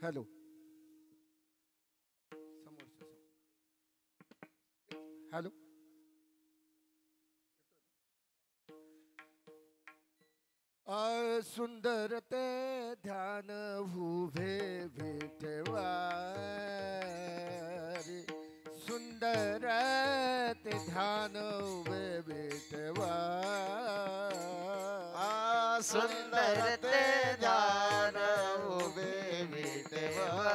Hello hello सुंदर ते ध्यान उभे विठवारी सुंदर ते ध्यान उभे विठवारी सुंदर ते ध्यान उभे विठवारी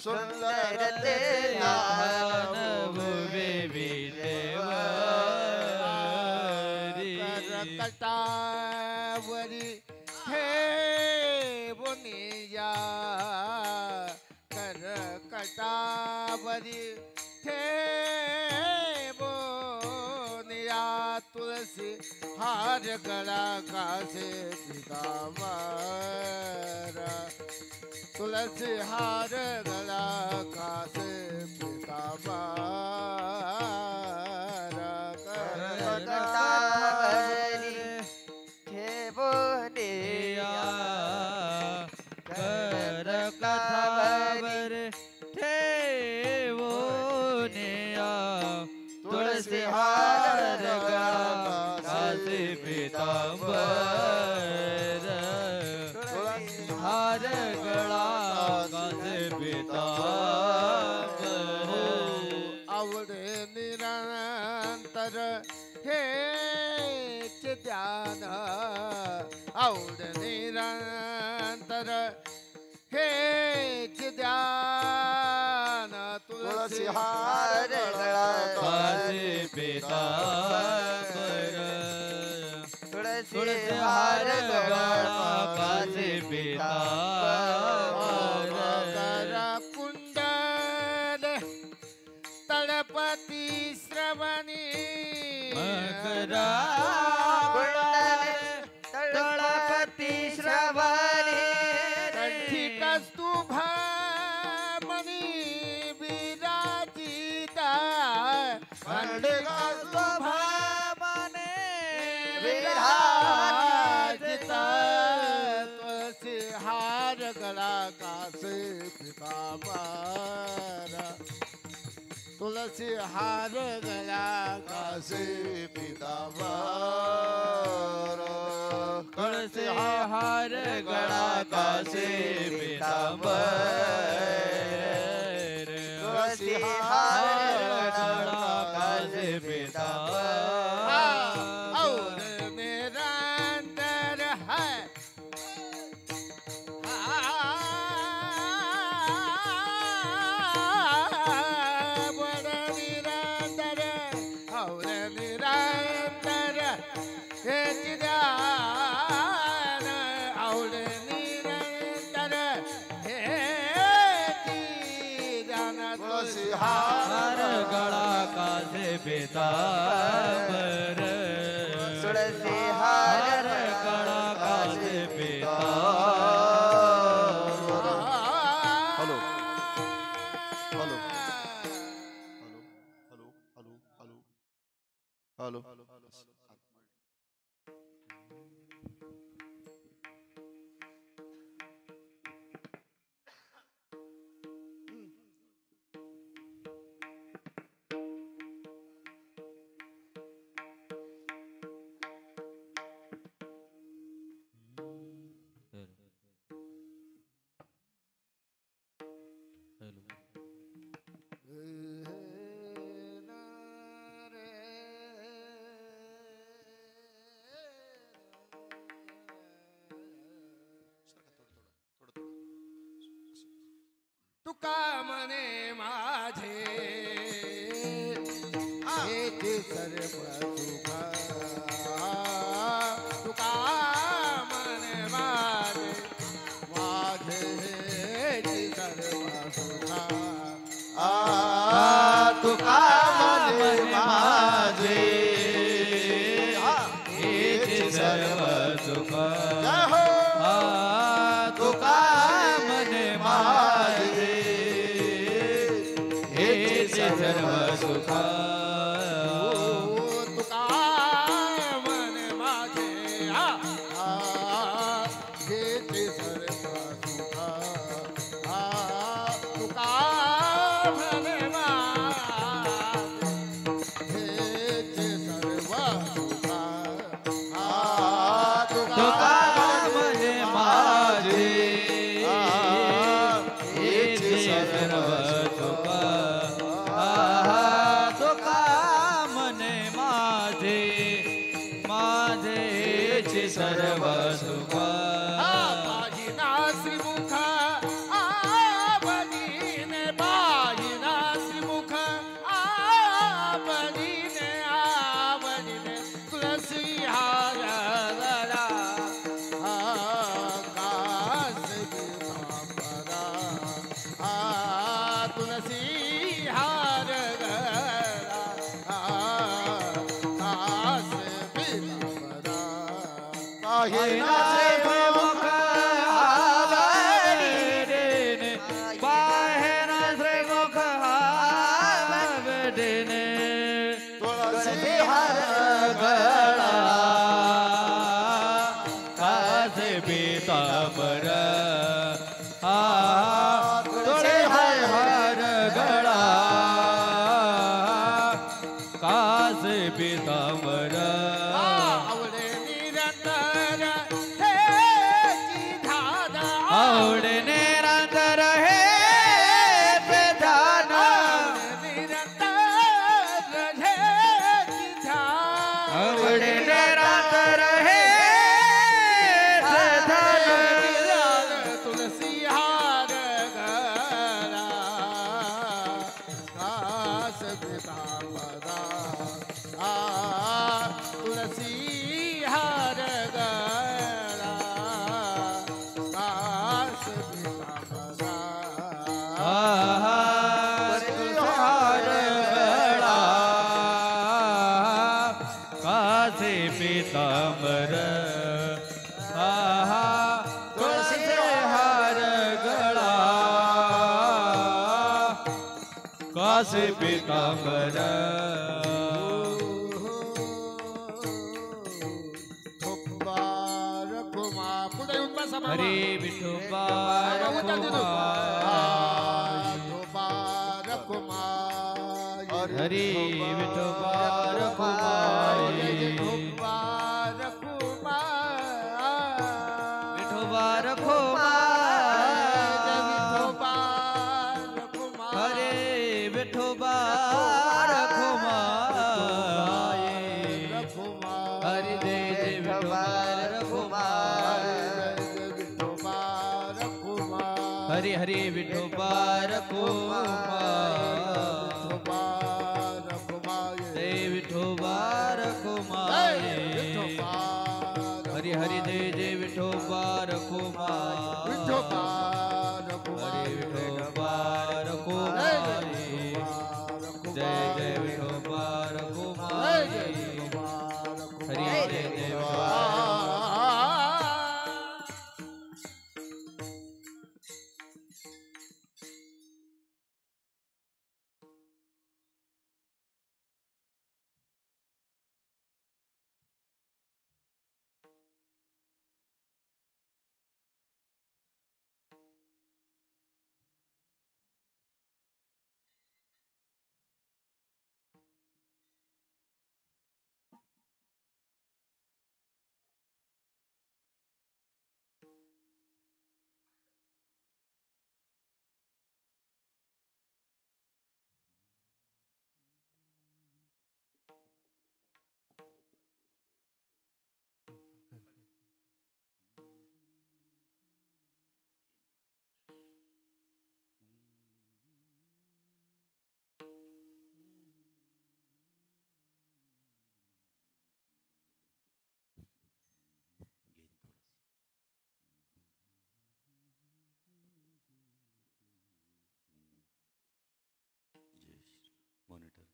सुंदर ते ध्यान उभे विठवारी करकटावरी हे बुनिया करकटावरी हे बुनिया तुलसी हार गला कासे पिताम्बरा तुलसी हार गला कासे पिताम्बरा करकटावरी हे बुनिया करकटावरी हे आवड निरंतर हेच ध्यान तुळसी हार गळा कासे पीतांबर तुळसी हार गळा कासे पीतांबर कुंडल तळपती श्रवणी मकरा तळपती श्रवणी कंठी कस्तुभा मणी विराजिता कंठी कस्तुभा मने विराजिता तुळसी हार गळा कासे पीतांबर तुळसी हार गळा कासे पीतांबर तुळसी हार गळा कासे पीतांबर तुळसी हार गळा कासे पीतांबर और निरंतर है बड़ निरंतर और निरंतर हे चिदान और निरंतर हे चिदान तुलसी हार गळा कासे पीतांबर तुळसी हार गळा कासे पीतांबर हॅलो हॅलो हॅलो तुका मने माझे हेचे सर्व सुख तुका मने माझे माझे हेचे सर्व सुख तुका मने माझे हेच सर्व सुख जय हो तुका मने माझे हेच सर्व सुख तुका मने माझे हेचे सर्व सुख तुका मने माझे हेचे सर्व सुख तुका मने माझे हेच सर्व सुख तुका मने माझे माझे हेच सर्व सुख बाजिना श्रीमुख आवडीने बाजिना श्रीमुख आवडीने आवडीने तुलसी हार गळा कास पीतांबरा तुलसी हार गळा कास पीतांबरा बाहिना श्रीमुख आवडीने बाहिना श्रीमुख आवडीने तुळसी हार गळा कासे पीतांबर तुळसी हार गळा कासे पीतांबर आवडे निरंतर हेची धारा आवडे निरंतर हे प्रधान निरंतर हेची धारा आवडे निरंतर हे कासे पीतांबर हरे विठोबा हरे विठोबा विठोबा रखुमा हरे विठोबा रखुमा हरे जय जय विठोबा रखुमा हरे हरे विठोबा रखुमा जय विठोबा रखुमा हरे हरे जय जय विठोबा रखुमा हरे विठोबा रखुमा जय जय विठोबा रखुमा हरे जय जय विठोबा मॉनिटर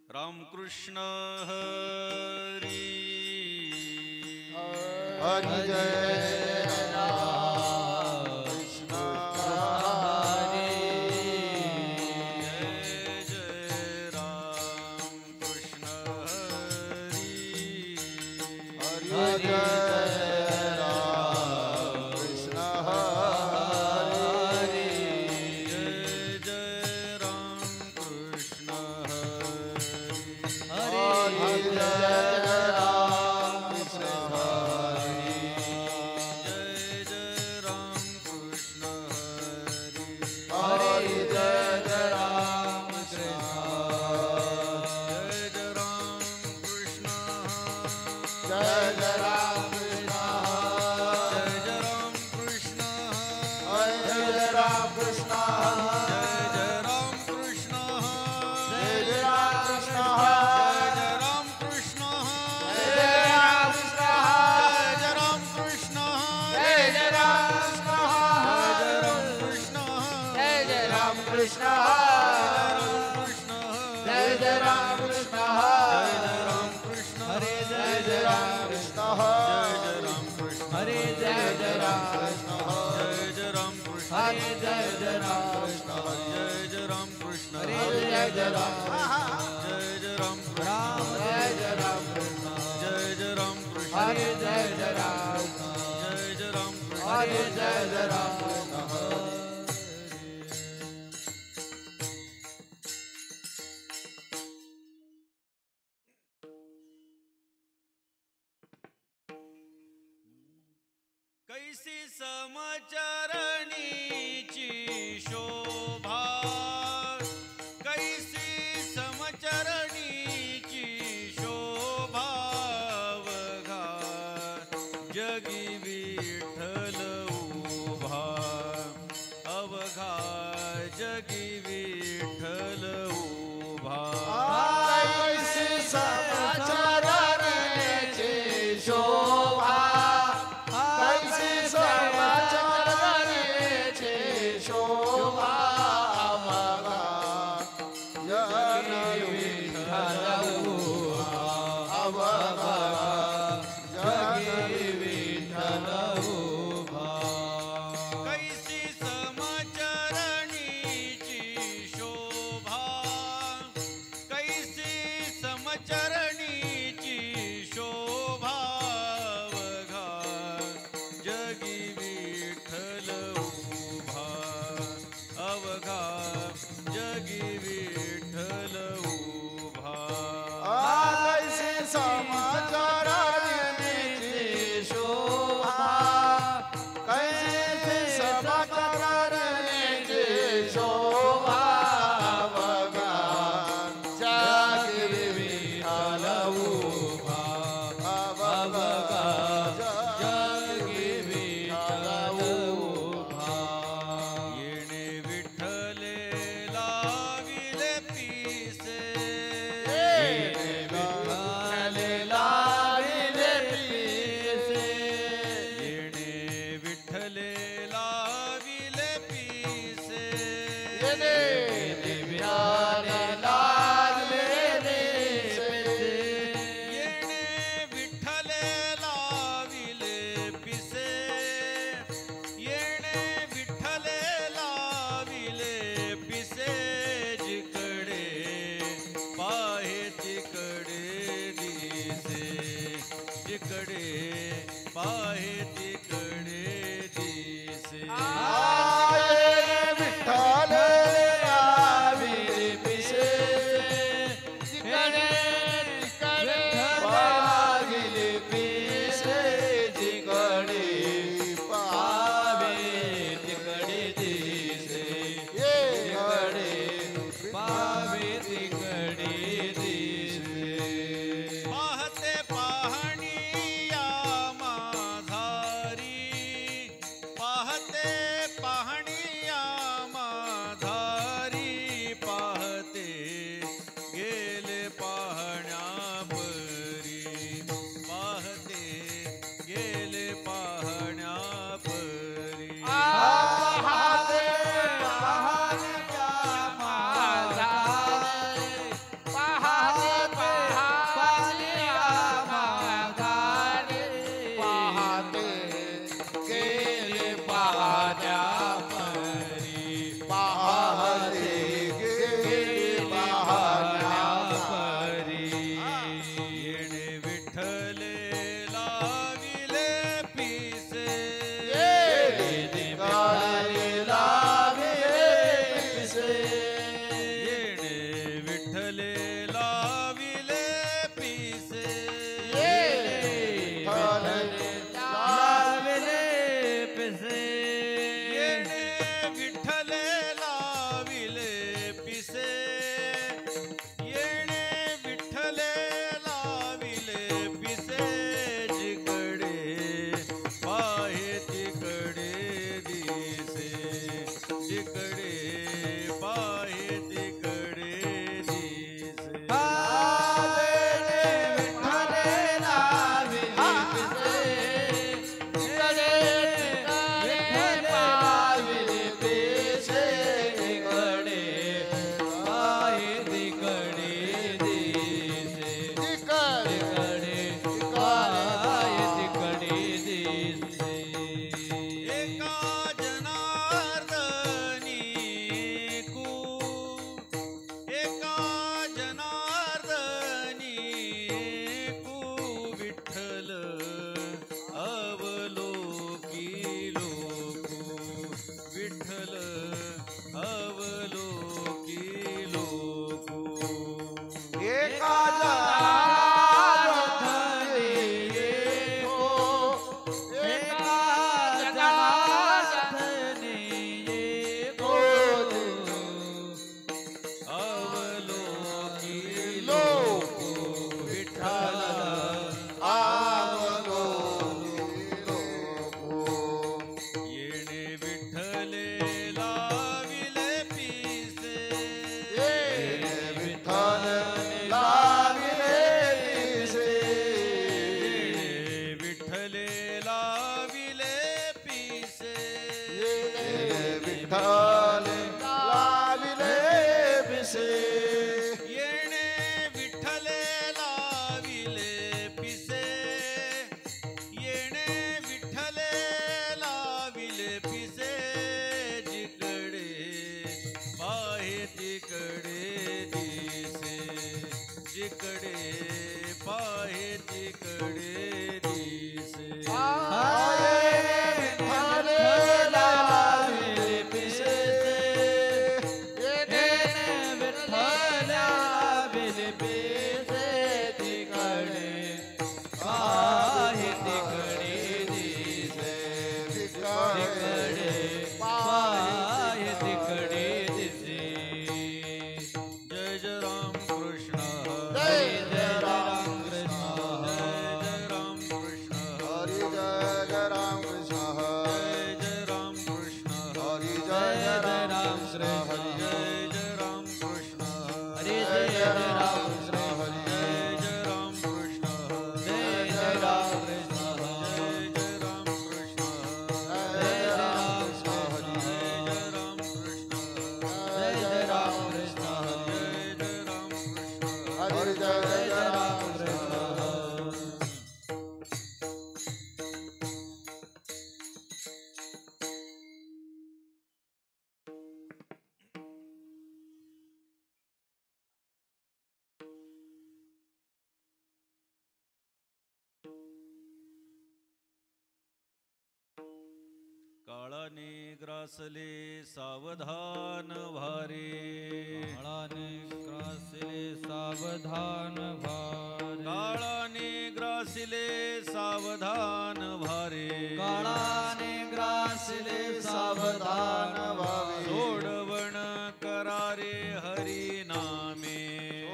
रामकृष्ण हरी हरि जय राम कृष्ण हरे जय जय राम कृष्ण हरी हरि जय राम कृष्ण हरे जय जय राम कृष्ण हरी हरि जय राम कृष्ण जय जय राम कृष्ण हरी हरि जय राम कृष्ण जय जय राम कृष्ण जय जय राम कृष्ण जय जय राम कृष्ण जय जय राम कृष्ण जय जय राम कृष्ण जय जय राम कृष्ण जय जय राम कृष्ण हरे जय जय राम कृष्ण जय जय राम कृष्ण हरे जय जय राम जय जय राम राम जय जय राम कृष्ण जय जय राम कृष्ण हरे जय जय राम जय जय राम कृष्ण हरे जय जय राम कृष्ण कैसी समचरणीची शोभा कैसी समचरणीची शोभा अवघा जगी विठ्ठल उभा अवघा जगी विठ्ठल उभा कैसी समाचाराची शोभा कैसी समाचाराची शोभा अवघा जगी विठ्ठल अवघा जगी विठ्ठल कैसी समचरणीची शोभा कैसी समचरणीची शोभा अवघा जगी विठ्ठल उभा अवघा जगी विठ्ठल उभा कैसी समाचाराची शोभा कैसी समाचाराची शोभा अवघा जगी विठ्ठल उभा अवघा जगी विठ्ठल उभा येणे विठ्ठले लाविले पिसे विठ्ठले लाविले पिसे येणे विठ्ठले लाविले पिसे येणे विठ्ठले लाविले पिसे येणे विठ्ठले लाविले पिसे येणे विठ्ठले लाविले पिसे जिकडे पाहे तिकडे दिसे जिकडे पाहे तिकडे दिसे येणे विठ्ठले लाविले पिसे पाविले पिसे जिकडे पावे तिकडे दिसे जिकडे पावे तिकडे दिसे पाहते पाहणीया तिकडे दिसे जय जय राम कृष्ण जय जय राम कृष्ण जय जय राम कृष्ण हरी जय जय राम कृष्ण जय जय राम कृष्ण हरी जय जय राम कृष्ण जय जय राम कृष्ण हरे जय जय राम कृष्ण जय जय राम कृष्ण जय जय राम कृष्ण जय जय राम कृष्ण जय जय राम कृष्ण हरी जय जय राम कृष्ण जय जय राम कृष्ण जय जय राम कृष्ण हरी जय जय राम कृष्ण काळाने ग्रासले सावधान भारे काळाने ग्रासले सावधान भारे काळाने ग्रासिले सावधान भारे काळाने ग्रासले सावधान भावे सोडवण करारे हरी नामे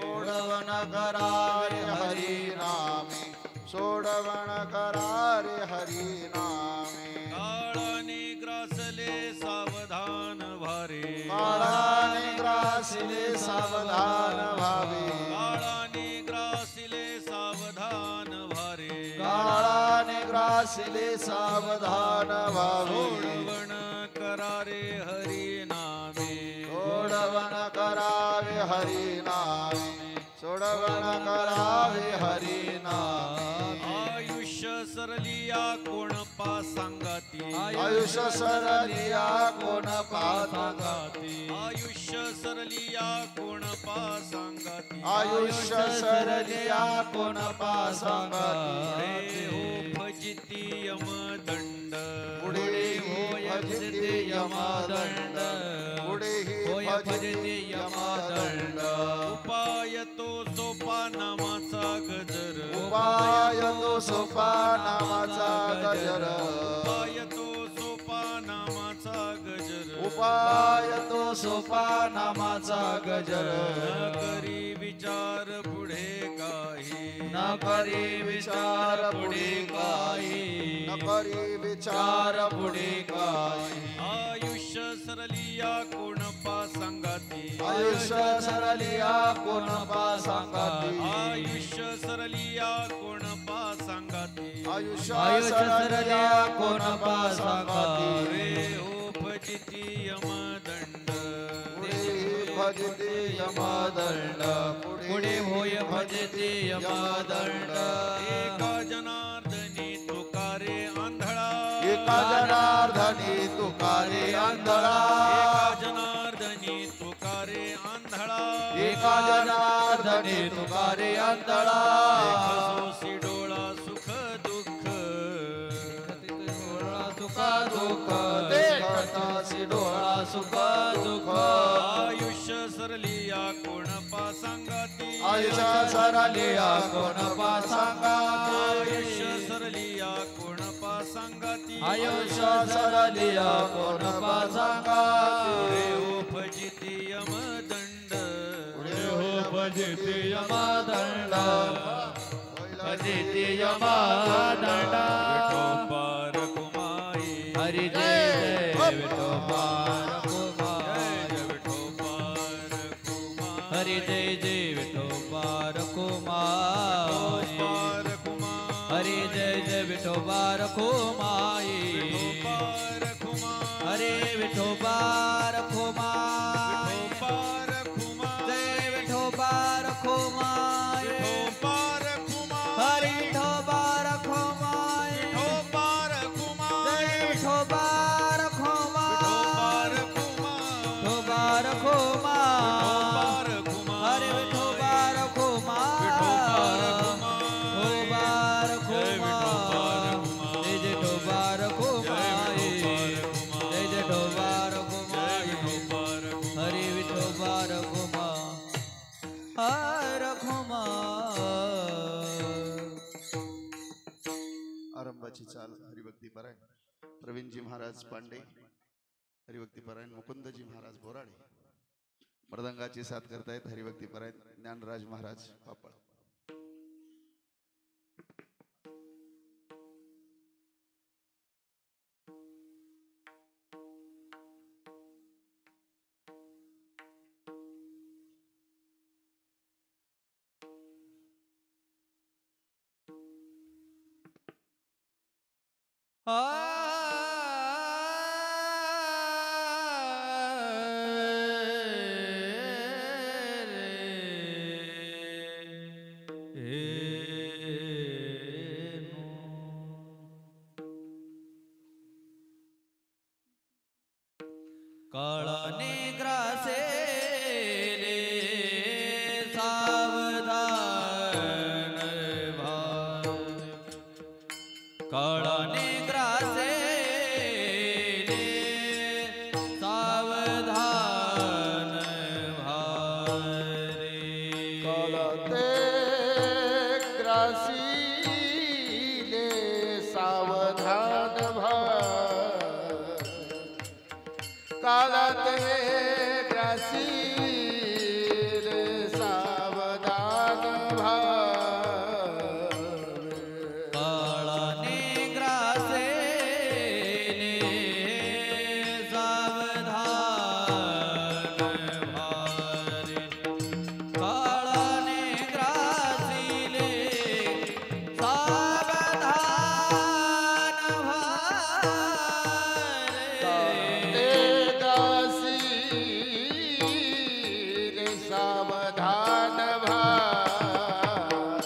सोडवण करारे हरी नामे सोडवण करारे हरी नामे काळाने ग्रासले सावधान भारे काळाने ग्रासिले सावधान भावे काळाने ग्रासिले सावधान भारे काळाने ग्रासिले सावधान भावे सोडवण करारे हरी नामे सोडवण करावे हरी नामे सोडवण करावे हरी नामे आयुष्य सरलिया कोण पासांगाती आयुष्य सरलिया कोण पासांगा आयुष्य सरलिया कोण पासांगाती आयुष्य सरलिया कोण पासांगा पुढे हो भजिती यमदंड पुढे होय भजते यमदंड पुढे होय भजते भजते यमदंड उपाय तो सोपा नामाचा गजर उपाय तो सोपा नामाचा गजर उपाय तो सोपा नामाचा गजर उपाय तो सोपा नामाचा गजर न करी विचार पुढे काही न करी विचार पुढे काही न करी विचार पुढे काही आयुष्य सरलिया कोण पासांगाती आयुष्य सरलिया कोण पासांगाती आयुष्य सरलिया कोण पासांगाती आयुष्य सरलिया कोण पासांगाती रे हो भजिती यमदंड पुढे भजते यमदंड पुढे होय भजते यमदंड एका जनार्दनी तुकारे आंधळा एका जनार्दनी तुकारे आंधळा एका जनार्दनी तुकारे आंधळा एका जनार्दनी तुकारे आंधळा देखसोसी डोळा सुख दुःख सुख दुःख देखतासी डोळा सुख दुःख आयुष्य सरलिया कोण पासांगाती आयुष्य सरलिया कोण पासांगाती आयुष्य सरलिया कोण पासांगाती आयुष्य सरलिया कोण पासांगाती पुढे हो भजिती यमदंड पुढे हो भजते यमदंड भजते यमदंड पार कुमाई हरी जय जय विठोबार जय जय विठोबार कुमाई हरी जय जय विठोबार कुमाई पार कुमार हरी जय जय विठोबार कुमाई पार कुमार हरे विठोबार कुमाई पार कुमार जय विठोबार कुमाई पार कुमार हरी विठोबार कुमाई पार कुमार जय विठोबार कुमाई पार कुमार विठोबार कुमाई पार कुमार हरे विठोबार कुमाई विठोबार कुमार विठोबार तालाची चाल हरिभक्ती परायण प्रवीणजी महाराज पांडे, हरिभक्ती परायण मुकुंदजी महाराज बोराडे, मृदंगाची साथ करतायत हरिभक्ती परायण ज्ञानराज महाराज पापळ. काळाने ग्रासेले सावधान भार, काळाने ग्रासेले सावधान भारे, काळाते ग्रासीले सावधान भार, काळाते ग्रासीले सावधान भार, काळाने ग्रासेले सावधान भारे, काळाने ग्रासीले सावधान भारे, दासीले सावधान भार,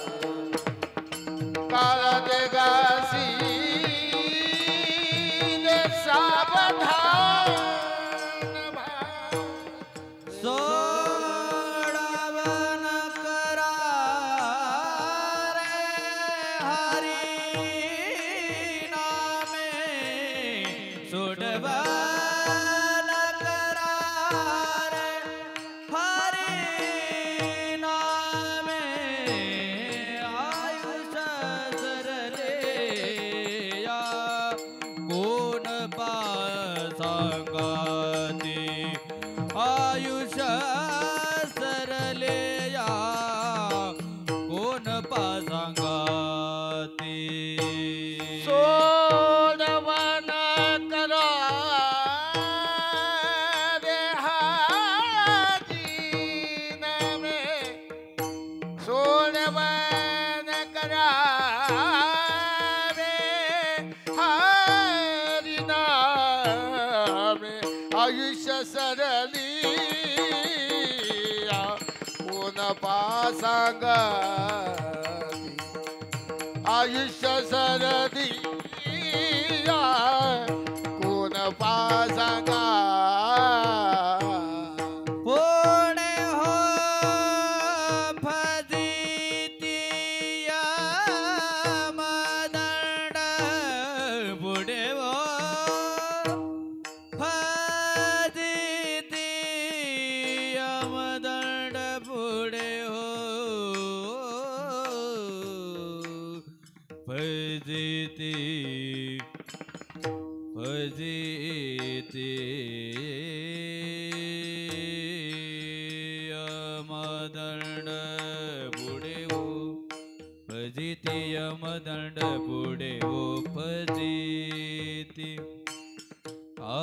काळाते गासीले सावधान भार, सोडावन करा रे हरी नामे, सोडवन करा रे हरी नामे, आयुष्य सरले या कोण सांगाते, आयुष्य सरले या कोण सांगाते, सोडवन करा रे हाजी नामे, सोडवन करा रे हरी नामे, आयुष्य सरली कोण सांगती, आयुष्य सरली कोण सांगा, पुणे हो फजितिय मदंड, पुढे हो फजितिय मदंड, पुढे हो फजिती फजिती यमदंड पुढे हो फजिती, यमदंड पुढे हो फजिती, हा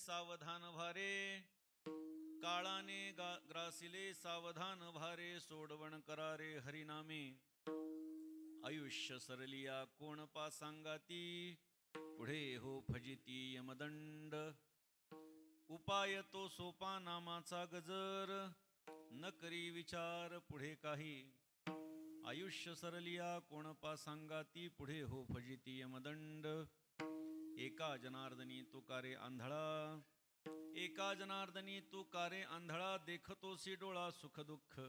सावधान भारे काळाने ग्रासिले सावधान भारे सोडवण करारे हरिनामे आयुष्य सरलिया कोण पा सांगाती पुढे हो फजिती यमदंड उपाय तो सोपा नामाचा गजर न करी विचार पुढे काही आयुष्य सरलिया कोण पा सांगाती पुढे हो फजिती यमदंड एका जनार्दनी तू कारे आंधळा एका जनार्दनी तू कारे आंधळा देखतोसी डोळा सुख दुःख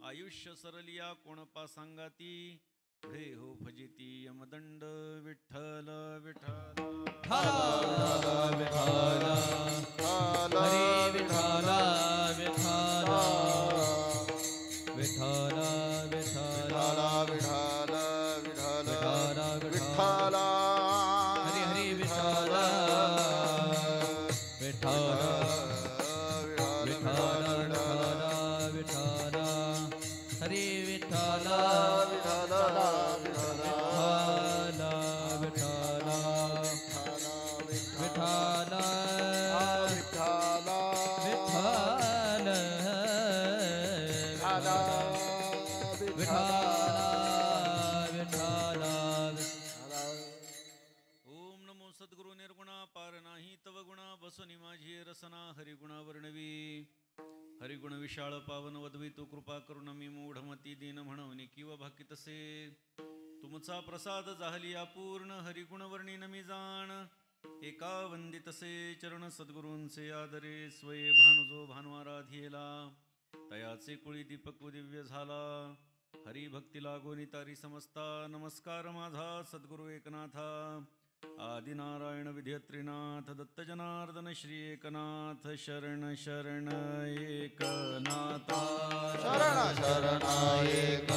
आयुष्य सरलिया कोणपा सांगाती पुढे हो फजिती यमदंड विठ्ठल विठ्ठल विठ्ठल हरी विठ्ठल विठ्ठल विठ्ठल विठ्ठल विठ्ठल विठ्ठल विठ्ठल हरी हरी विठ्ठल विठ्ठल विठ्ठल विठ्ठल विठ्ठल हरी विठ्ठल विठ्ठल विठ्ठल विठ्ठल विठ्ठल विठ्ठल विठ्ठल ओम नमो सद्गुरु निर्गुणा पार नाही तव गुणा बसुनी माझी रसना हरिगुणा वर्णवी हरिगुण विशाळ पावन वदवी तू कृपा करुण मी मूढमती दीन म्हणवनी किंवा भाकी तसे तुमचा प्रसाद जाहली अपूर्ण हरिगुण वर्णिन मी जाण एका वंदितसे चरण सद्गुरूंचे आदरे स्वये भानुजो भानुआराधियेला तयाचे कुळी दीपक दिव्य झाला हरिभक्ती लागोनी तारी समजता नमस्कार माझा सद्गुरु एकनाथा आदिनारायण विद्यत्रिनाथ दत्त जनार्दन श्री एकनाथ शरण शरण एकनाथा शरण शरण एक